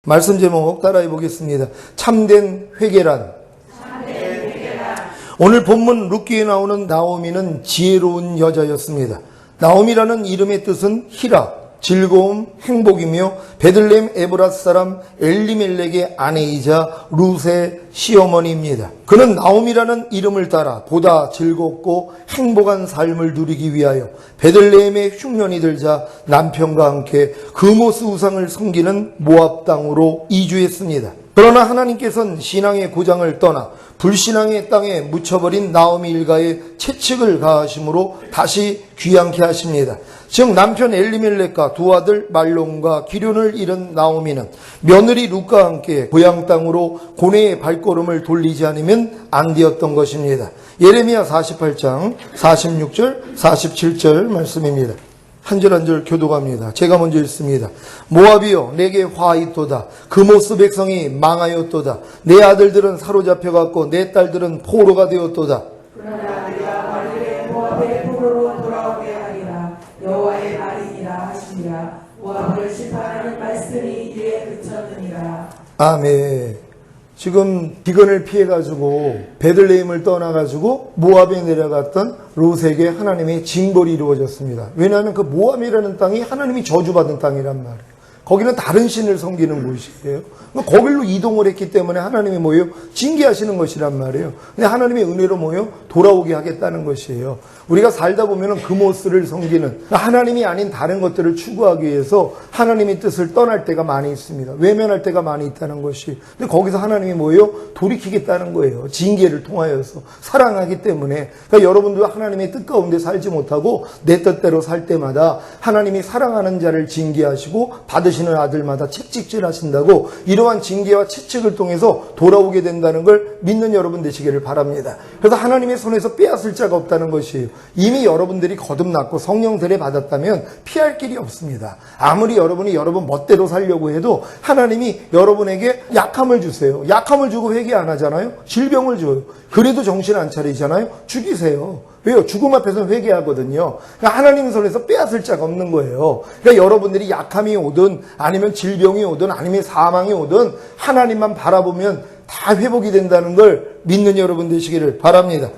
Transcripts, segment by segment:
말씀 제목 따라해 보겠습니다. 참된 회개란. 오늘 본문 룻기에 나오는 나오미는 지혜로운 여자였습니다. 나오미라는 이름의 뜻은 희락, 즐거움, 행복이며 베들레헴 에브라스 사람 엘리멜렉의 아내이자 룻의 시어머니입니다. 그는 나오미라는 이름을 따라 보다 즐겁고 행복한 삶을 누리기 위하여 베들레헴에 흉년이 들자 남편과 함께 그모스 우상을 섬기는 모압 땅으로 이주했습니다. 그러나 하나님께서는 신앙의 고장을 떠나 불신앙의 땅에 묻혀버린 나오미 일가에 채찍을 가하심으로 다시 귀향케 하십니다. 즉 남편 엘리멜렉과 두 아들 말론과 기럐을 잃은 나오미는 며느리 룻과 함께 고향 땅으로 고뇌의 발걸음을 돌리지 않으면 안 되었던 것입니다. 예레미야 48장 46절 47절 말씀입니다. 한 절 한 절 교독합니다. 제가 먼저 읽습니다. 모압이여 내게 화있도다. 그모스 백성이 망하였도다. 내 아들들은 사로잡혀갔고 내 딸들은 포로가 되었도다. 그러나 내가 말들의 모압의 포로로 돌아오게 하리라. 여호와의 말이니라 하시니라. 모압을 심판하는 말씀이 이에 그쳤느니라. 아멘. 지금 비건을 피해가지고 베들레헴을 떠나가지고 모압에 내려갔던 룻에게 하나님의 징벌이 이루어졌습니다. 왜냐하면 그 모압이라는 땅이 하나님이 저주받은 땅이란 말이에요. 거기는 다른 신을 섬기는 곳이에요. 거길로 이동을 했기 때문에 하나님이 뭐예요? 징계하시는 것이란 말이에요. 근데 하나님의 은혜로 뭐예요? 돌아오게 하겠다는 것이에요. 우리가 살다 보면은 그모스를 섬기는 하나님이 아닌 다른 것들을 추구하기 위해서 하나님의 뜻을 떠날 때가 많이 있습니다. 외면할 때가 많이 있다는 것이. 근데 거기서 하나님이 뭐예요? 돌이키겠다는 거예요. 징계를 통하여서 사랑하기 때문에. 그러니까 여러분도 하나님의 뜻 가운데 살지 못하고 내 뜻대로 살 때마다 하나님이 사랑하는 자를 징계하시고 받으시는 아들마다 채찍질 하신다고 이러한 징계와 채찍을 통해서 돌아오게 된다는 걸 믿는 여러분 되시기를 바랍니다. 그래서 하나님의 손에서 빼앗을 자가 없다는 것이에요. 이미 여러분들이 거듭났고 성령 세례 받았다면 피할 길이 없습니다. 아무리 여러분이 여러분 멋대로 살려고 해도 하나님이 여러분에게 약함을 주세요. 약함을 주고 회개 안 하잖아요. 질병을 줘요. 그래도 정신 안 차리잖아요. 죽이세요. 왜요? 죽음 앞에서는 회개하거든요. 그러니까 하나님 손에서 빼앗을 자가 없는 거예요. 그러니까 여러분들이 약함이 오든 아니면 질병이 오든 아니면 사망이 오든 하나님만 바라보면 다 회복이 된다는 걸 믿는 여러분 되시기를 바랍니다.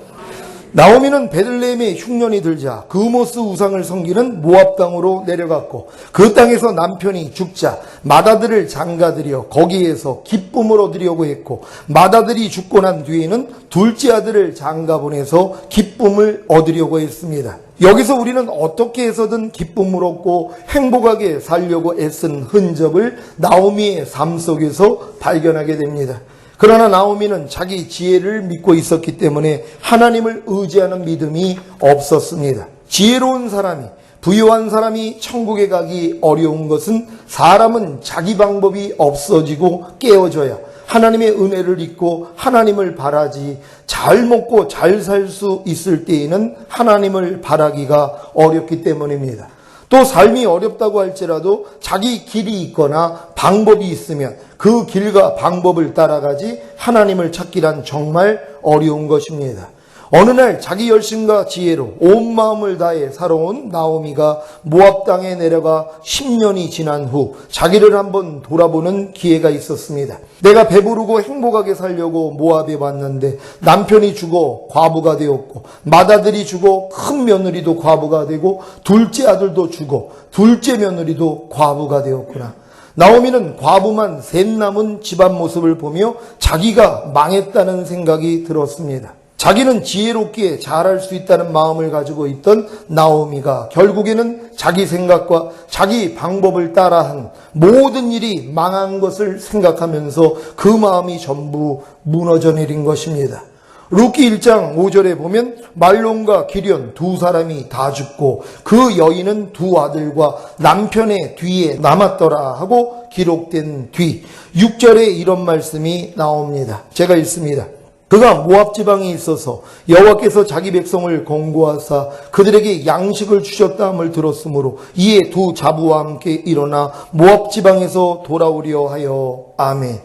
나오미는 베들레헴에 흉년이 들자 그모스 우상을 섬기는 모압 땅으로 내려갔고 그 땅에서 남편이 죽자 맏아들을 장가들여 거기에서 기쁨을 얻으려고 했고 맏아들이 죽고 난 뒤에는 둘째 아들을 장가보내서 기쁨을 얻으려고 했습니다. 여기서 우리는 어떻게 해서든 기쁨을 얻고 행복하게 살려고 애쓴 흔적을 나오미의 삶 속에서 발견하게 됩니다. 그러나 나오미는 자기 지혜를 믿고 있었기 때문에 하나님을 의지하는 믿음이 없었습니다. 지혜로운 사람이, 부유한 사람이 천국에 가기 어려운 것은 사람은 자기 방법이 없어지고 깨어져야 하나님의 은혜를 잊고 하나님을 바라지 잘 먹고 잘 살 수 있을 때에는 하나님을 바라기가 어렵기 때문입니다. 또 삶이 어렵다고 할지라도 자기 길이 있거나 방법이 있으면 그 길과 방법을 따라가지 하나님을 찾기란 정말 어려운 것입니다. 어느 날 자기 열심과 지혜로 온 마음을 다해 살아온 나오미가 모압 땅에 내려가 10년이 지난 후 자기를 한번 돌아보는 기회가 있었습니다. 내가 배부르고 행복하게 살려고 모압에 왔는데 남편이 죽어 과부가 되었고 맏아들이 죽어 큰 며느리도 과부가 되고 둘째 아들도 죽어 둘째 며느리도 과부가 되었구나. 나오미는 과부만 셋 남은 집안 모습을 보며 자기가 망했다는 생각이 들었습니다. 자기는 지혜롭게 잘할 수 있다는 마음을 가지고 있던 나오미가 결국에는 자기 생각과 자기 방법을 따라한 모든 일이 망한 것을 생각하면서 그 마음이 전부 무너져 내린 것입니다. 룻기 1장 5절에 보면 말론과 기럐 두 사람이 다 죽고 그 여인은 두 아들과 남편의 뒤에 남았더라 하고 기록된 뒤 6절에 이런 말씀이 나옵니다. 제가 읽습니다. 그가 모압 지방에 있어서 여호와께서 자기 백성을 권고하사 그들에게 양식을 주셨다함을 들었으므로 이에 두 자부와 함께 일어나 모압 지방에서 돌아오려 하여. 아멘.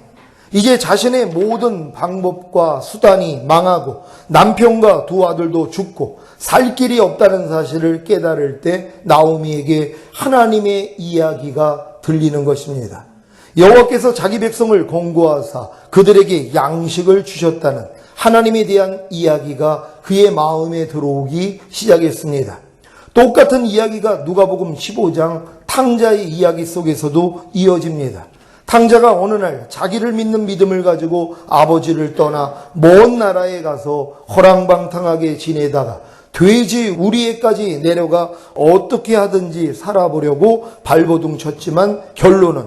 이제 자신의 모든 방법과 수단이 망하고 남편과 두 아들도 죽고 살 길이 없다는 사실을 깨달을 때 나오미에게 하나님의 이야기가 들리는 것입니다. 여호와께서 자기 백성을 권고하사 그들에게 양식을 주셨다는 하나님에 대한 이야기가 그의 마음에 들어오기 시작했습니다. 똑같은 이야기가 누가복음 15장 탕자의 이야기 속에서도 이어집니다. 탕자가 어느 날 자기를 믿는 믿음을 가지고 아버지를 떠나 먼 나라에 가서 허랑방탕하게 지내다가 돼지 우리에까지 내려가 어떻게 하든지 살아보려고 발버둥 쳤지만 결론은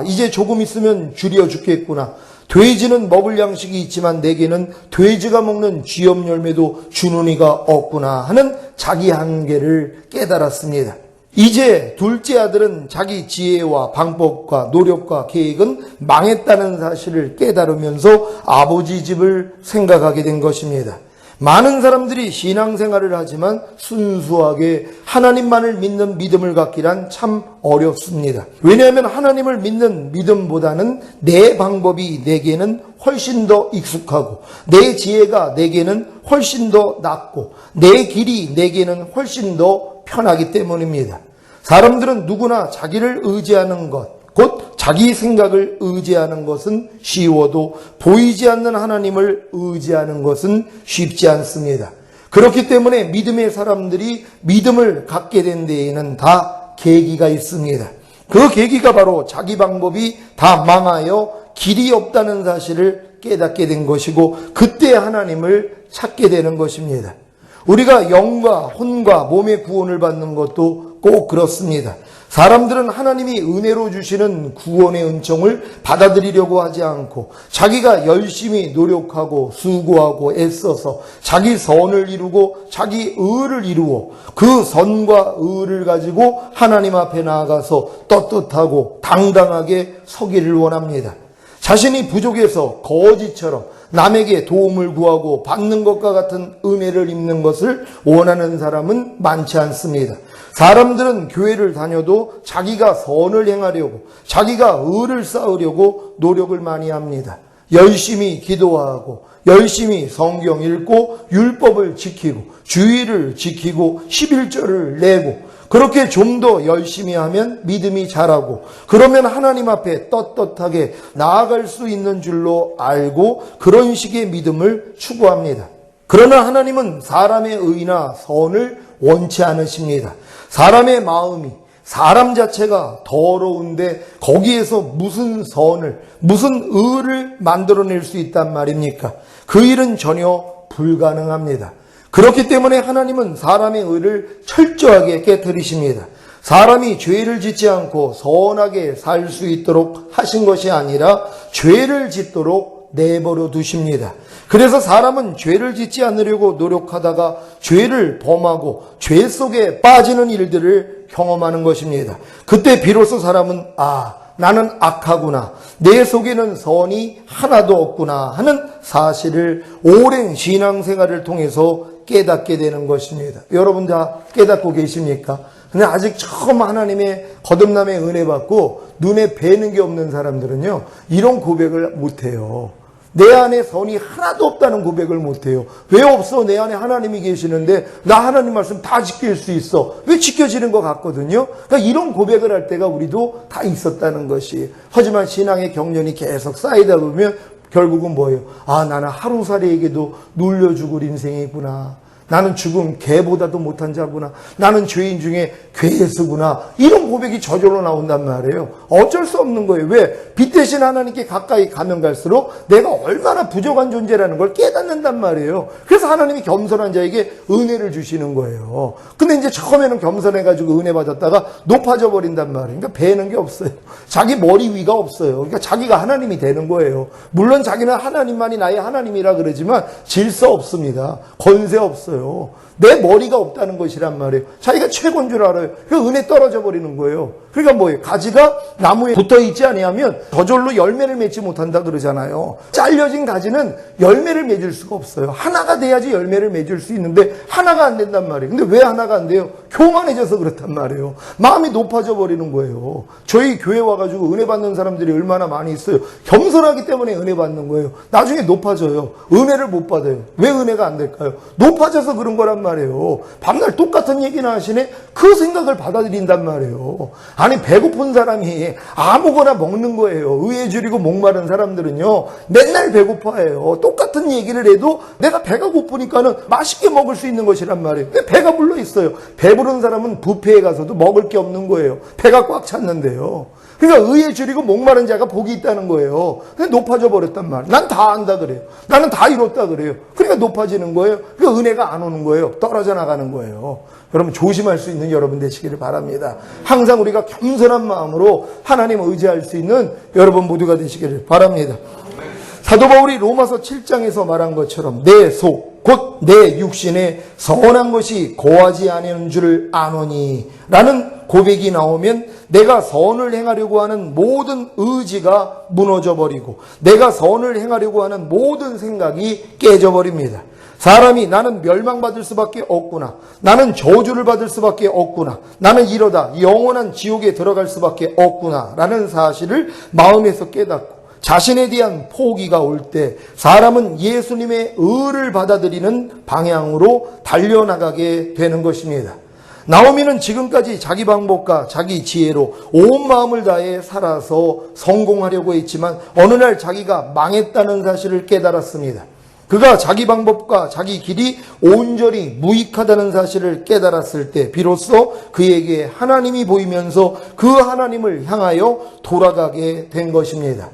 이제 조금 있으면 줄여 죽겠구나. 돼지는 먹을 양식이 있지만 내게는 돼지가 먹는 쥐염 열매도 주는 이가 없구나 하는 자기 한계를 깨달았습니다. 이제 둘째 아들은 자기 지혜와 방법과 노력과 계획은 망했다는 사실을 깨달으면서 아버지 집을 생각하게 된 것입니다. 많은 사람들이 신앙생활을 하지만 순수하게 하나님만을 믿는 믿음을 갖기란 참 어렵습니다. 왜냐하면 하나님을 믿는 믿음보다는 내 방법이 내게는 훨씬 더 익숙하고 내 지혜가 내게는 훨씬 더 낫고 내 길이 내게는 훨씬 더 편하기 때문입니다. 사람들은 누구나 자기를 의지하는 것, 곧 자기 생각을 의지하는 것은 쉬워도 보이지 않는 하나님을 의지하는 것은 쉽지 않습니다. 그렇기 때문에 믿음의 사람들이 믿음을 갖게 된 데에는 다 계기가 있습니다. 그 계기가 바로 자기 방법이 다 망하여 길이 없다는 사실을 깨닫게 된 것이고 그때 하나님을 찾게 되는 것입니다. 우리가 영과 혼과 몸의 구원을 받는 것도 꼭 그렇습니다. 사람들은 하나님이 은혜로 주시는 구원의 은총을 받아들이려고 하지 않고 자기가 열심히 노력하고 수고하고 애써서 자기 선을 이루고 자기 의를 이루어 그 선과 의를 가지고 하나님 앞에 나아가서 떳떳하고 당당하게 서기를 원합니다. 자신이 부족해서 거지처럼 남에게 도움을 구하고 받는 것과 같은 은혜를 입는 것을 원하는 사람은 많지 않습니다. 사람들은 교회를 다녀도 자기가 선을 행하려고 자기가 의를 쌓으려고 노력을 많이 합니다. 열심히 기도하고 열심히 성경 읽고 율법을 지키고 주의를 지키고 11조를 내고 그렇게 좀 더 열심히 하면 믿음이 자라고 그러면 하나님 앞에 떳떳하게 나아갈 수 있는 줄로 알고 그런 식의 믿음을 추구합니다. 그러나 하나님은 사람의 의나 선을 원치 않으십니다. 사람의 마음이 사람 자체가 더러운데 거기에서 무슨 선을 무슨 의를 만들어낼 수 있단 말입니까? 그 일은 전혀 불가능합니다. 그렇기 때문에 하나님은 사람의 의를 철저하게 깨뜨리십니다. 사람이 죄를 짓지 않고 선하게 살 수 있도록 하신 것이 아니라 죄를 짓도록 내버려 두십니다. 그래서 사람은 죄를 짓지 않으려고 노력하다가 죄를 범하고 죄 속에 빠지는 일들을 경험하는 것입니다. 그때 비로소 사람은 나는 악하구나. 내 속에는 선이 하나도 없구나 하는 사실을 오랜 신앙생활을 통해서 깨닫게 되는 것입니다. 여러분 다 깨닫고 계십니까? 근데 아직 처음 하나님의 거듭남의 은혜 받고 눈에 뵈는 게 없는 사람들은요, 이런 고백을 못해요. 내 안에 선이 하나도 없다는 고백을 못해요. 왜 없어? 내 안에 하나님이 계시는데 나 하나님 말씀 다 지킬 수 있어. 왜 지켜지는 것 같거든요. 그러니까 이런 고백을 할 때가 우리도 다 있었다는 것이. 하지만 신앙의 경련이 계속 쌓이다 보면 결국은 뭐예요? 나는 하루살이에게도 눌려 죽을 인생이구나. 나는 죽음 개보다도 못한 자구나. 나는 죄인 중에 괴수구나. 이런 고백이 저절로 나온단 말이에요. 어쩔 수 없는 거예요. 왜? 빛 대신 하나님께 가까이 가면 갈수록 내가 얼마나 부족한 존재라는 걸 깨닫는단 말이에요. 그래서 하나님이 겸손한 자에게 은혜를 주시는 거예요. 근데 이제 처음에는 겸손해가지고 은혜 받았다가 높아져 버린단 말이에요. 그러니까 배는 게 없어요. 자기 머리 위가 없어요. 그러니까 자기가 하나님이 되는 거예요. 물론 자기는 하나님만이 나의 하나님이라 그러지만 질서 없습니다. 권세 없어요. 내 머리가 없다는 것이란 말이에요. 자기가 최고인 줄 알아요. 그 은혜 떨어져 버리는 거예요. 그러니까 뭐예요? 가지가 나무에 붙어 있지 아니하면 저절로 열매를 맺지 못한다 그러잖아요. 잘려진 가지는 열매를 맺을 수가 없어요. 하나가 돼야지 열매를 맺을 수 있는데 하나가 안 된단 말이에요. 근데 왜 하나가 안 돼요? 교만해져서 그렇단 말이에요. 마음이 높아져 버리는 거예요. 저희 교회 와가지고 은혜 받는 사람들이 얼마나 많이 있어요. 겸손하기 때문에 은혜 받는 거예요. 나중에 높아져요. 은혜를 못 받아요. 왜 은혜가 안 될까요? 높아져서 그런 거란 말이에요. 밤날 똑같은 얘기나 하시네? 그 생각을 받아들인단 말이에요. 아니, 배고픈 사람이 아무거나 먹는 거예요. 의에 줄이고 목마른 사람들은요, 맨날 배고파해요. 똑같은 얘기를 해도 내가 배가 고프니까는 맛있게 먹을 수 있는 것이란 말이에요. 왜 배가 불러 있어요? 배부른 사람은 뷔페에 가서도 먹을 게 없는 거예요. 배가 꽉 찼는데요. 그러니까 의에 줄이고 목마른 자가 복이 있다는 거예요. 그냥 높아져 버렸단 말이에요. 난 다 안다 그래요. 나는 다 이뤘다 그래요. 그러니까 높아지는 거예요. 그러니까 은혜가 안 오는 거예요. 떨어져 나가는 거예요. 여러분, 조심할 수 있는 여러분 되시기를 바랍니다. 항상 우리가 겸손한 마음으로 하나님을 의지할 수 있는 여러분 모두가 되시기를 바랍니다. 사도 바울이 로마서 7장에서 말한 것처럼 내 속 곧 내 육신에 선한 것이 거하지 아니하는 줄을 아노니 라는 고백이 나오면 내가 선을 행하려고 하는 모든 의지가 무너져 버리고 내가 선을 행하려고 하는 모든 생각이 깨져 버립니다. 사람이 나는 멸망받을 수밖에 없구나, 나는 저주를 받을 수밖에 없구나, 나는 이러다 영원한 지옥에 들어갈 수밖에 없구나 라는 사실을 마음에서 깨닫고 자신에 대한 포기가 올 때 사람은 예수님의 의를 받아들이는 방향으로 달려나가게 되는 것입니다. 나오미는 지금까지 자기 방법과 자기 지혜로 온 마음을 다해 살아서 성공하려고 했지만 어느 날 자기가 망했다는 사실을 깨달았습니다. 그가 자기 방법과 자기 길이 온전히 무익하다는 사실을 깨달았을 때 비로소 그에게 하나님이 보이면서 그 하나님을 향하여 돌아가게 된 것입니다.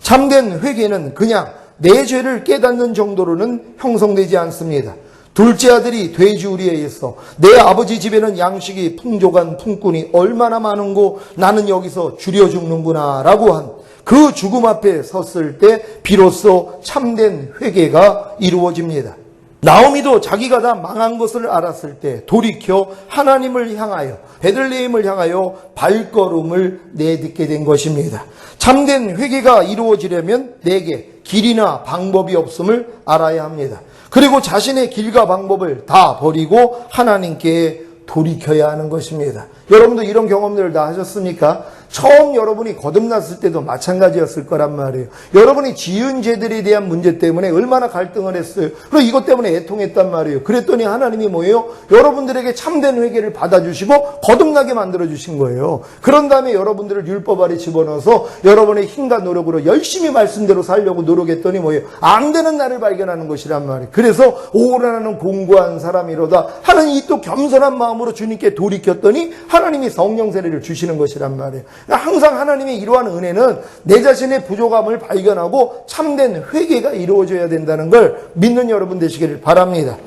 참된 회개는 그냥 내 죄를 깨닫는 정도로는 형성되지 않습니다. 둘째 아들이 돼지우리에 의해서 내 아버지 집에는 양식이 풍족한 품꾼이 얼마나 많은고 나는 여기서 줄여 죽는구나 라고 한 그 죽음 앞에 섰을 때 비로소 참된 회개가 이루어집니다. 나오미도 자기가 다 망한 것을 알았을 때 돌이켜 하나님을 향하여 베들레헴을 향하여 발걸음을 내딛게 된 것입니다. 참된 회개가 이루어지려면 내게 길이나 방법이 없음을 알아야 합니다. 그리고 자신의 길과 방법을 다 버리고 하나님께 돌이켜야 하는 것입니다. 여러분도 이런 경험들을 다 하셨습니까? 처음 여러분이 거듭났을 때도 마찬가지였을 거란 말이에요. 여러분이 지은 죄들에 대한 문제 때문에 얼마나 갈등을 했어요. 그리고 이것 때문에 애통했단 말이에요. 그랬더니 하나님이 뭐예요? 여러분들에게 참된 회개를 받아주시고 거듭나게 만들어주신 거예요. 그런 다음에 여러분들을 율법 아래 집어넣어서 여러분의 힘과 노력으로 열심히 말씀대로 살려고 노력했더니 뭐예요? 안 되는 나를 발견하는 것이란 말이에요. 그래서 오라는 공고한 사람이로다 하는 이 또 겸손한 마음으로 주님께 돌이켰더니 하나님이 성령 세례를 주시는 것이란 말이에요. 항상 하나님의 이러한 은혜는 내 자신의 부족함을 발견하고 참된 회개가 이루어져야 된다는 걸 믿는 여러분 되시기를 바랍니다.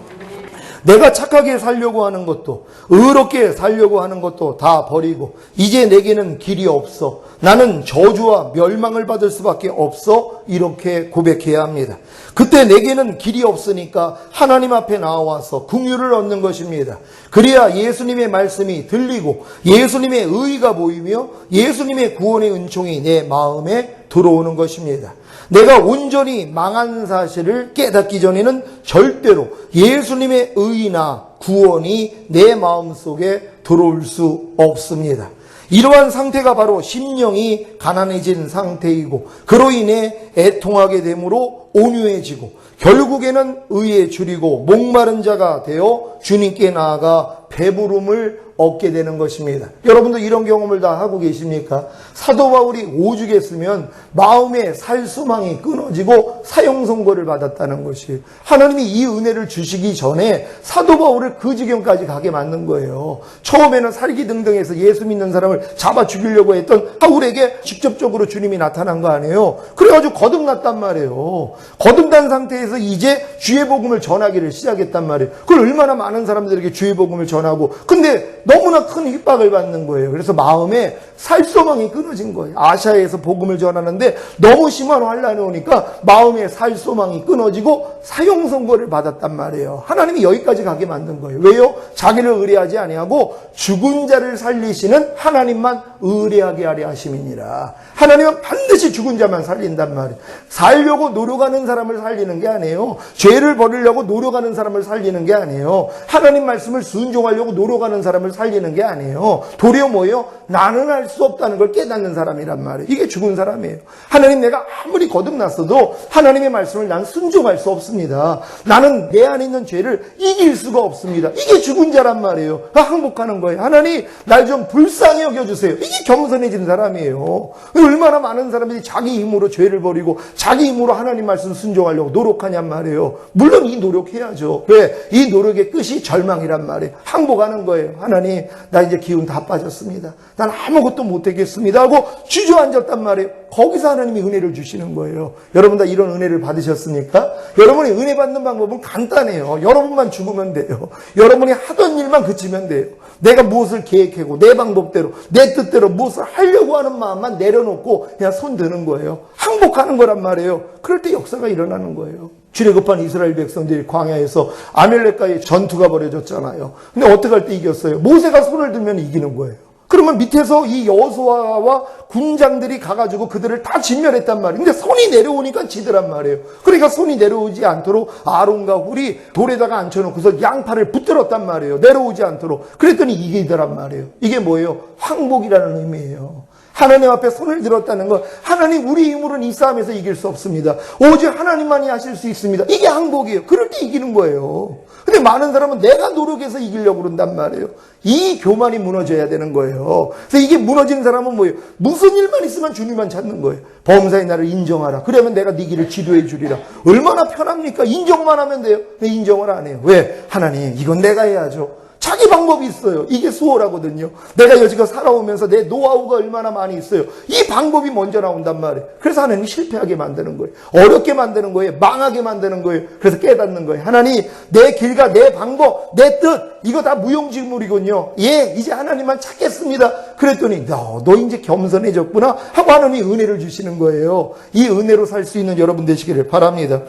내가 착하게 살려고 하는 것도 의롭게 살려고 하는 것도 다 버리고 이제 내게는 길이 없어, 나는 저주와 멸망을 받을 수밖에 없어, 이렇게 고백해야 합니다. 그때 내게는 길이 없으니까 하나님 앞에 나와서 긍휼을 얻는 것입니다. 그래야 예수님의 말씀이 들리고 예수님의 의의가 보이며 예수님의 구원의 은총이 내 마음에 들어오는 것입니다. 내가 온전히 망한 사실을 깨닫기 전에는 절대로 예수님의 의나 구원이 내 마음속에 들어올 수 없습니다. 이러한 상태가 바로 심령이 가난해진 상태이고 그로 인해 애통하게 되므로 온유해지고 결국에는 의에 줄이고 목마른 자가 되어 주님께 나아가 배부름을 얻게 되는 것입니다. 여러분도 이런 경험을 다 하고 계십니까? 사도 바울이 오죽했으면 마음의 살수망이 끊어지고 사형 선고를 받았다는 것이에요. 하나님이 이 은혜를 주시기 전에 사도 바울을 그 지경까지 가게 만든 거예요. 처음에는 살기등등해서 예수 믿는 사람을 잡아 죽이려고 했던 바울에게 직접적으로 주님이 나타난 거 아니에요. 그래가지고 거듭났단 말이에요. 거듭난 상태에서 이제 주의 복음을 전하기를 시작했단 말이에요. 그걸 얼마나 많은 사람들에게 주의 복음을 전하고, 근데 너무나 큰 핍박을 받는 거예요. 그래서 마음에 살소망이 끊어진 거예요. 아시아에서 복음을 전하는데 너무 심한 환란이 오니까 마음에 살소망이 끊어지고 사형 선고를 받았단 말이에요. 하나님이 여기까지 가게 만든 거예요. 왜요? 자기를 의뢰하지 아니하고 죽은 자를 살리시는 하나님만 의뢰하게 하려 하심이니라. 하나님은 반드시 죽은 자만 살린단 말이에요. 살려고 노력하는 사람을 살리는 게 아니에요. 죄를 버리려고 노력하는 사람을 살리는 게 아니에요. 하나님 말씀을 순종하려고 노력하는 사람을 살리는 게 아니에요. 도리어 뭐예요? 나는 할 수 없다는 걸 깨닫는 사람이란 말이에요. 이게 죽은 사람이에요. 하나님, 내가 아무리 거듭났어도 하나님의 말씀을 난 순종할 수 없습니다. 나는 내 안에 있는 죄를 이길 수가 없습니다. 이게 죽은 자란 말이에요. 항복하는 거예요. 하나님, 날 좀 불쌍히 여겨주세요. 이게 겸손해진 사람이에요. 얼마나 많은 사람들이 자기 힘으로 죄를 버리고 자기 힘으로 하나님 말씀 순종하려고 노력하냔 말이에요. 물론 이 노력해야죠. 왜? 이 노력의 끝이 절망이란 말이에요. 항복하는 거예요. 하나님, 나 이제 기운 다 빠졌습니다. 난 아무것도 못되겠습니다 하고 주저앉았단 말이에요. 거기서 하나님이 은혜를 주시는 거예요. 여러분 다 이런 은혜를 받으셨습니까? 여러분이 은혜 받는 방법은 간단해요. 여러분만 죽으면 돼요. 여러분이 하던 일만 그치면 돼요. 내가 무엇을 계획하고 내 방법대로 내 뜻대로 무엇을 하려고 하는 마음만 내려놓고 그냥 손 드는 거예요. 항복하는 거란 말이에요. 그럴 때 역사가 일어나는 거예요. 출애굽한 이스라엘 백성들이 광야에서 아멜렉과의 전투가 벌어졌잖아요. 근데 어떻게 할 때 이겼어요? 모세가 손을 들면 이기는 거예요. 그러면 밑에서 이 여호수아와 군장들이 가가지고 그들을 다 진멸했단 말이에요. 근데 손이 내려오니까 지더란 말이에요. 그러니까 손이 내려오지 않도록 아론과 훌이 돌에다가 앉혀놓고서 양팔을 붙들었단 말이에요. 내려오지 않도록. 그랬더니 이기더란 말이에요. 이게 뭐예요? 항복이라는 의미예요. 하나님 앞에 손을 들었다는 건 하나님, 우리 힘으로는 이 싸움에서 이길 수 없습니다. 오직 하나님만이 하실 수 있습니다. 이게 항복이에요. 그럴 때 이기는 거예요. 근데 많은 사람은 내가 노력해서 이기려고 그런단 말이에요. 이 교만이 무너져야 되는 거예요. 그래서 이게 무너진 사람은 뭐예요? 무슨 일만 있으면 주님만 찾는 거예요. 범사의 나를 인정하라. 그러면 내가 네 길을 지도해 주리라. 얼마나 편합니까? 인정만 하면 돼요. 근데 인정을 안 해요. 왜? 하나님, 이건 내가 해야죠. 자기 방법이 있어요. 이게 수월하거든요. 내가 여지껏 살아오면서 내 노하우가 얼마나 많이 있어요. 이 방법이 먼저 나온단 말이에요. 그래서 하나님이 실패하게 만드는 거예요. 어렵게 만드는 거예요. 망하게 만드는 거예요. 그래서 깨닫는 거예요. 하나님, 내 길과 내 방법, 내 뜻, 이거 다 무용지물이군요. 예, 이제 하나님만 찾겠습니다. 그랬더니 너 이제 겸손해졌구나 하고 하나님이 은혜를 주시는 거예요. 이 은혜로 살 수 있는 여러분 되시기를 바랍니다.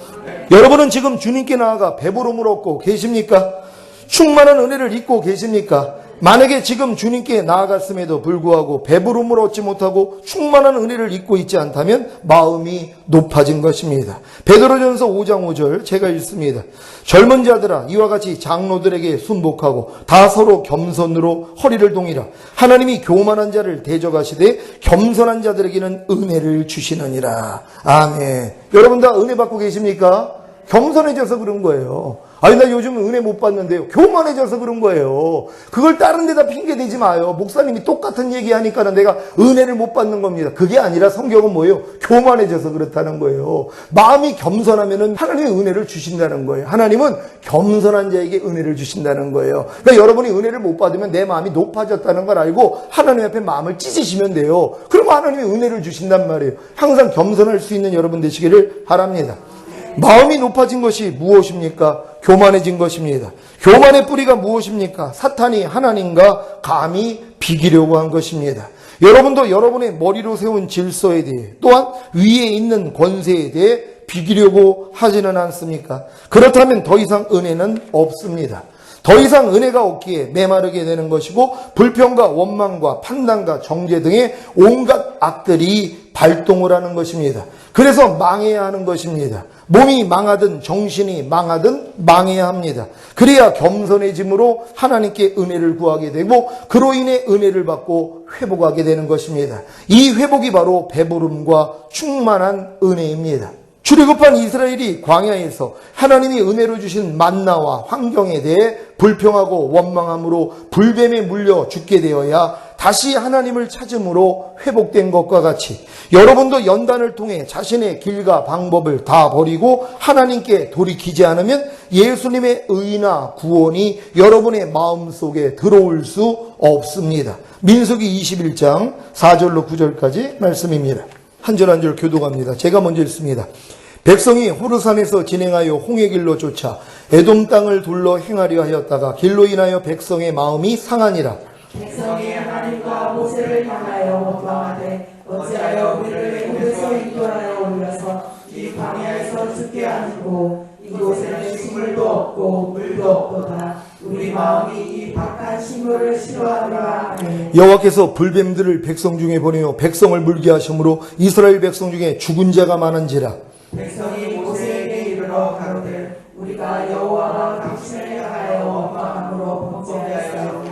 여러분은 지금 주님께 나아가 배부름을 얻고 계십니까? 충만한 은혜를 잊고 계십니까? 만약에 지금 주님께 나아갔음에도 불구하고 배부름을 얻지 못하고 충만한 은혜를 잊고 있지 않다면 마음이 높아진 것입니다. 베드로전서 5장 5절 제가 읽습니다. 젊은 자들아, 이와 같이 장로들에게 순복하고 다 서로 겸손으로 허리를 동이라. 하나님이 교만한 자를 대적하시되 겸손한 자들에게는 은혜를 주시느니라. 아멘. 여러분 다 은혜 받고 계십니까? 겸손해져서 그런 거예요. 아니, 나 요즘 은혜 못 받는데요. 교만해져서 그런 거예요. 그걸 다른 데다 핑계대지 마요. 목사님이 똑같은 얘기하니까 내가 은혜를 못 받는 겁니다. 그게 아니라 성경은 뭐예요? 교만해져서 그렇다는 거예요. 마음이 겸손하면은 하나님의 은혜를 주신다는 거예요. 하나님은 겸손한 자에게 은혜를 주신다는 거예요. 그러니까 여러분이 은혜를 못 받으면 내 마음이 높아졌다는 걸 알고 하나님 앞에 마음을 찢으시면 돼요. 그러면 하나님이 은혜를 주신단 말이에요. 항상 겸손할 수 있는 여러분 되시기를 바랍니다. 마음이 높아진 것이 무엇입니까? 교만해진 것입니다. 교만의 뿌리가 무엇입니까? 사탄이 하나님과 감히 비기려고 한 것입니다. 여러분도 여러분의 머리로 세운 질서에 대해 또한 위에 있는 권세에 대해 비기려고 하지는 않습니까? 그렇다면 더 이상 은혜는 없습니다. 더 이상 은혜가 없기에 메마르게 되는 것이고 불평과 원망과 판단과 정죄 등의 온갖 악들이 발동을 하는 것입니다. 그래서 망해야 하는 것입니다. 몸이 망하든 정신이 망하든 망해야 합니다. 그래야 겸손해짐으로 하나님께 은혜를 구하게 되고 그로 인해 은혜를 받고 회복하게 되는 것입니다. 이 회복이 바로 배부름과 충만한 은혜입니다. 출애굽한 이스라엘이 광야에서 하나님이 은혜로 주신 만나와 환경에 대해 불평하고 원망함으로 불뱀에 물려 죽게 되어야 다시 하나님을 찾음으로 회복된 것과 같이 여러분도 연단을 통해 자신의 길과 방법을 다 버리고 하나님께 돌이키지 않으면 예수님의 의나 구원이 여러분의 마음속에 들어올 수 없습니다. 민수기 21장 4절로 9절까지 말씀입니다. 한 절 한 절 교독합니다. 제가 먼저 읽습니다. 백성이 호르산에서 진행하여 홍해 길로 쫓아 에돔 땅을 둘러 행하려 하였다가 길로 인하여 백성의 마음이 상하니라. 백성이 하나님과 모세를 향하여 원망하되 어찌하여 우리를 애굽에서 인도하여 올려서 이 광야에서 죽게 하는고 이곳에는 식물도 없고 물도 없도다. 우리 마음이 이 박한 식물을 싫어하노라 하네. 여호와께서 불뱀들을 백성 중에 보내어 백성을 물게 하심으로 이스라엘 백성 중에 죽은 자가 많은지라. 백성이 모세에게 이르러 가로되 우리가 여호와와 당신을 향하여 원망함으로 범죄하였사오니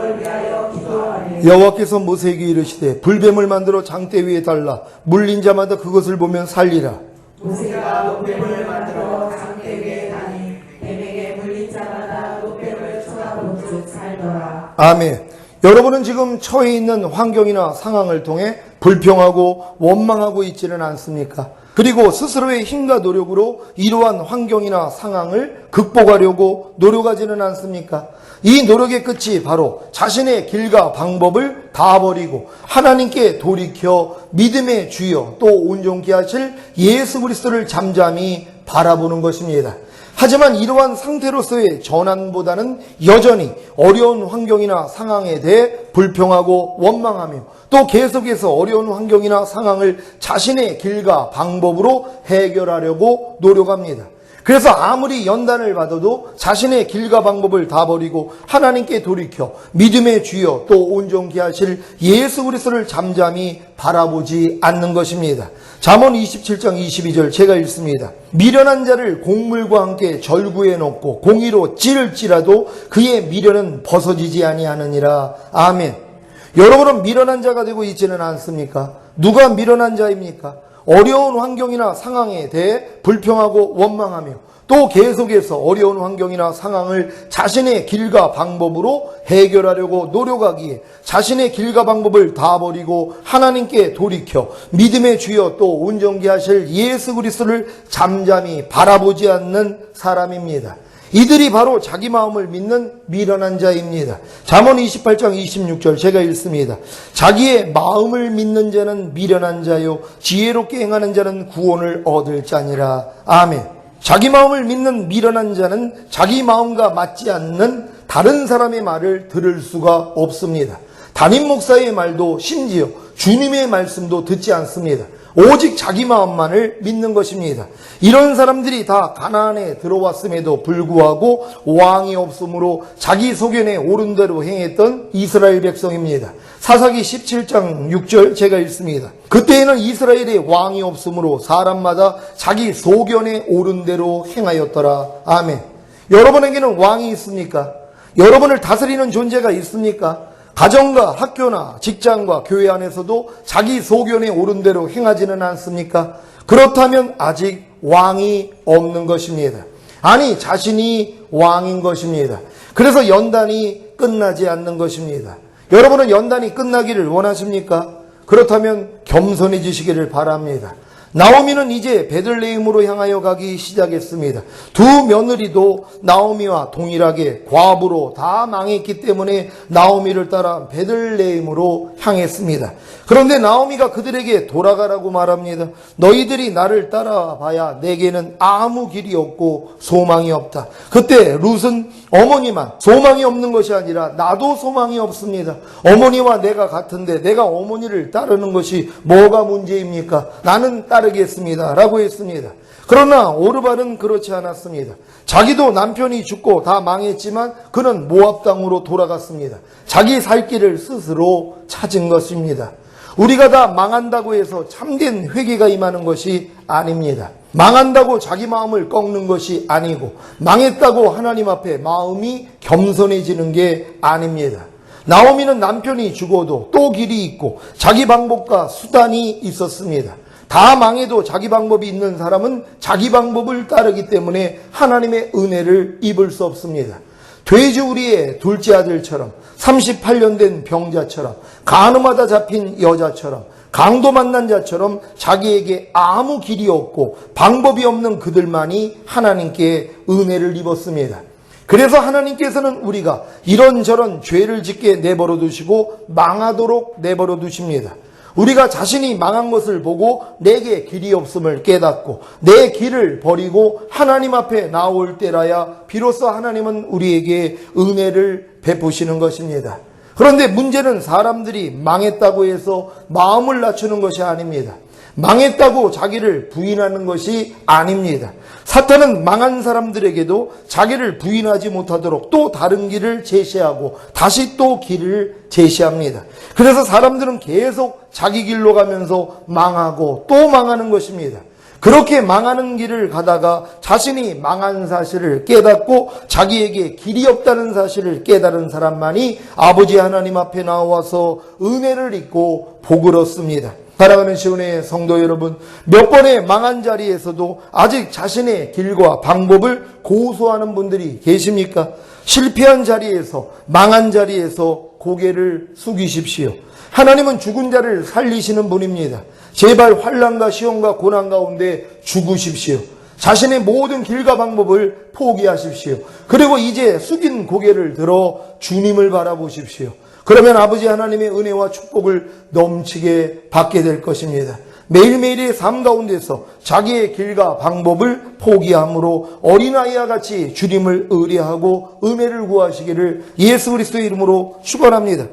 그걸 위하여 기도하니 여호와께서 모세에게 이르시되 불뱀을 만들어 장대 위에 달라 물린 자마다 그것을 보면 살리라. 모세가 노뱀을 만들어 장대 위에 다니 뱀에게 물린 자마다 노뱀을 쳐다본즉 살더라. 아멘. 여러분은 지금 처해 있는 환경이나 상황을 통해 불평하고 원망하고 있지는 않습니까? 그리고 스스로의 힘과 노력으로 이러한 환경이나 상황을 극복하려고 노력하지는 않습니까? 이 노력의 끝이 바로 자신의 길과 방법을 다 버리고 하나님께 돌이켜 믿음의 주여 또 온전케 하실 예수 그리스도를 잠잠히 바라보는 것입니다. 하지만 이러한 상태로서의 전환보다는 여전히 어려운 환경이나 상황에 대해 불평하고 원망하며 또 계속해서 어려운 환경이나 상황을 자신의 길과 방법으로 해결하려고 노력합니다. 그래서 아무리 연단을 받아도 자신의 길과 방법을 다 버리고 하나님께 돌이켜 믿음의 주여 또 온전케 하실 예수 그리스도를 잠잠히 바라보지 않는 것입니다. 잠언 27장 22절 제가 읽습니다. 미련한 자를 곡물과 함께 절구에 넣고 공의로 찌를지라도 그의 미련은 벗어지지 아니하느니라. 아멘. 여러분은 미련한 자가 되고 있지는 않습니까? 누가 미련한 자입니까? 어려운 환경이나 상황에 대해 불평하고 원망하며 또 계속해서 어려운 환경이나 상황을 자신의 길과 방법으로 해결하려고 노력하기에 자신의 길과 방법을 다 버리고 하나님께 돌이켜 믿음의 주여 또 온전케 하실 예수 그리스도를 잠잠히 바라보지 않는 사람입니다. 이들이 바로 자기 마음을 믿는 미련한 자입니다. 잠언 28장 26절 제가 읽습니다. 자기의 마음을 믿는 자는 미련한 자요 지혜롭게 행하는 자는 구원을 얻을 자니라. 아멘. 자기 마음을 믿는 미련한 자는 자기 마음과 맞지 않는 다른 사람의 말을 들을 수가 없습니다. 담임 목사의 말도 심지어 주님의 말씀도 듣지 않습니다. 오직 자기 마음만을 믿는 것입니다. 이런 사람들이 다 가나안에 들어왔음에도 불구하고 왕이 없으므로 자기 소견에 옳은 대로 행했던 이스라엘 백성입니다. 사사기 17장 6절 제가 읽습니다. 그때에는 이스라엘에 왕이 없으므로 사람마다 자기 소견에 옳은 대로 행하였더라. 아멘. 여러분에게는 왕이 있습니까? 여러분을 다스리는 존재가 있습니까? 가정과 학교나 직장과 교회 안에서도 자기 소견에 옳은 대로 행하지는 않습니까? 그렇다면 아직 왕이 없는 것입니다. 아니, 자신이 왕인 것입니다. 그래서 연단이 끝나지 않는 것입니다. 여러분은 연단이 끝나기를 원하십니까? 그렇다면 겸손해지시기를 바랍니다. 나오미는 이제 베들레헴으로 향하여 가기 시작했습니다. 두 며느리도 나오미와 동일하게 과부로 다 망했기 때문에 나오미를 따라 베들레헴으로 향했습니다. 그런데 나오미가 그들에게 돌아가라고 말합니다. 너희들이 나를 따라봐야 내게는 아무 길이 없고 소망이 없다. 그때 룻은 어머니만 소망이 없는 것이 아니라 나도 소망이 없습니다. 어머니와 내가 같은데 내가 어머니를 따르는 것이 뭐가 문제입니까? 나는 따르겠습니다 라고 했습니다. 그러나 오르발은 그렇지 않았습니다. 자기도 남편이 죽고 다 망했지만 그는 모압 땅으로 돌아갔습니다. 자기 살 길을 스스로 찾은 것입니다. 우리가 다 망한다고 해서 참된 회개가 임하는 것이 아닙니다. 망한다고 자기 마음을 꺾는 것이 아니고 망했다고 하나님 앞에 마음이 겸손해지는 게 아닙니다. 나오미는 남편이 죽어도 또 길이 있고 자기 방법과 수단이 있었습니다. 다 망해도 자기 방법이 있는 사람은 자기 방법을 따르기 때문에 하나님의 은혜를 입을 수 없습니다. 돼지우리의 둘째 아들처럼 38년 된 병자처럼 간음하다 잡힌 여자처럼 강도 만난 자처럼 자기에게 아무 길이 없고 방법이 없는 그들만이 하나님께 은혜를 입었습니다. 그래서 하나님께서는 우리가 이런저런 죄를 짓게 내버려 두시고 망하도록 내버려 두십니다. 우리가 자신이 망한 것을 보고 내게 길이 없음을 깨닫고 내 길을 버리고 하나님 앞에 나올 때라야 비로소 하나님은 우리에게 은혜를 베푸시는 것입니다. 그런데 문제는 사람들이 망했다고 해서 마음을 낮추는 것이 아닙니다. 망했다고 자기를 부인하는 것이 아닙니다. 사탄은 망한 사람들에게도 자기를 부인하지 못하도록 또 다른 길을 제시하고 다시 또 길을 제시합니다. 그래서 사람들은 계속 자기 길로 가면서 망하고 또 망하는 것입니다. 그렇게 망하는 길을 가다가 자신이 망한 사실을 깨닫고 자기에게 길이 없다는 사실을 깨달은 사람만이 아버지 하나님 앞에 나와서 은혜를 입고 복을 얻습니다. 사랑하는 시온의 성도 여러분, 몇 번의 망한 자리에서도 아직 자신의 길과 방법을 고수하는 분들이 계십니까? 실패한 자리에서, 망한 자리에서 고개를 숙이십시오. 하나님은 죽은 자를 살리시는 분입니다. 제발 환난과 시험과 고난 가운데 죽으십시오. 자신의 모든 길과 방법을 포기하십시오. 그리고 이제 숙인 고개를 들어 주님을 바라보십시오. 그러면 아버지 하나님의 은혜와 축복을 넘치게 받게 될 것입니다. 매일매일의 삶 가운데서 자기의 길과 방법을 포기함으로 어린아이와 같이 주님을 의뢰하고 은혜를 구하시기를 예수 그리스도의 이름으로 축원합니다.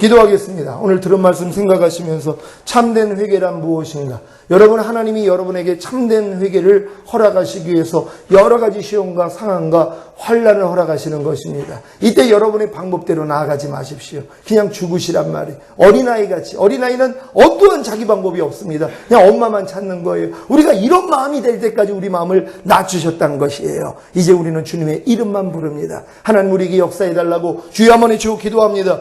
기도하겠습니다. 오늘 들은 말씀 생각하시면서 참된 회개란 무엇인가? 여러분, 하나님이 여러분에게 참된 회개를 허락하시기 위해서 여러 가지 시험과 상황과 환난을 허락하시는 것입니다. 이때 여러분의 방법대로 나아가지 마십시오. 그냥 죽으시란 말이에요. 어린아이같이. 어린아이는 어떠한 자기 방법이 없습니다. 그냥 엄마만 찾는 거예요. 우리가 이런 마음이 될 때까지 우리 마음을 낮추셨다는 것이에요. 이제 우리는 주님의 이름만 부릅니다. 하나님 우리에게 역사해달라고 주여 한번 외치고 기도합니다.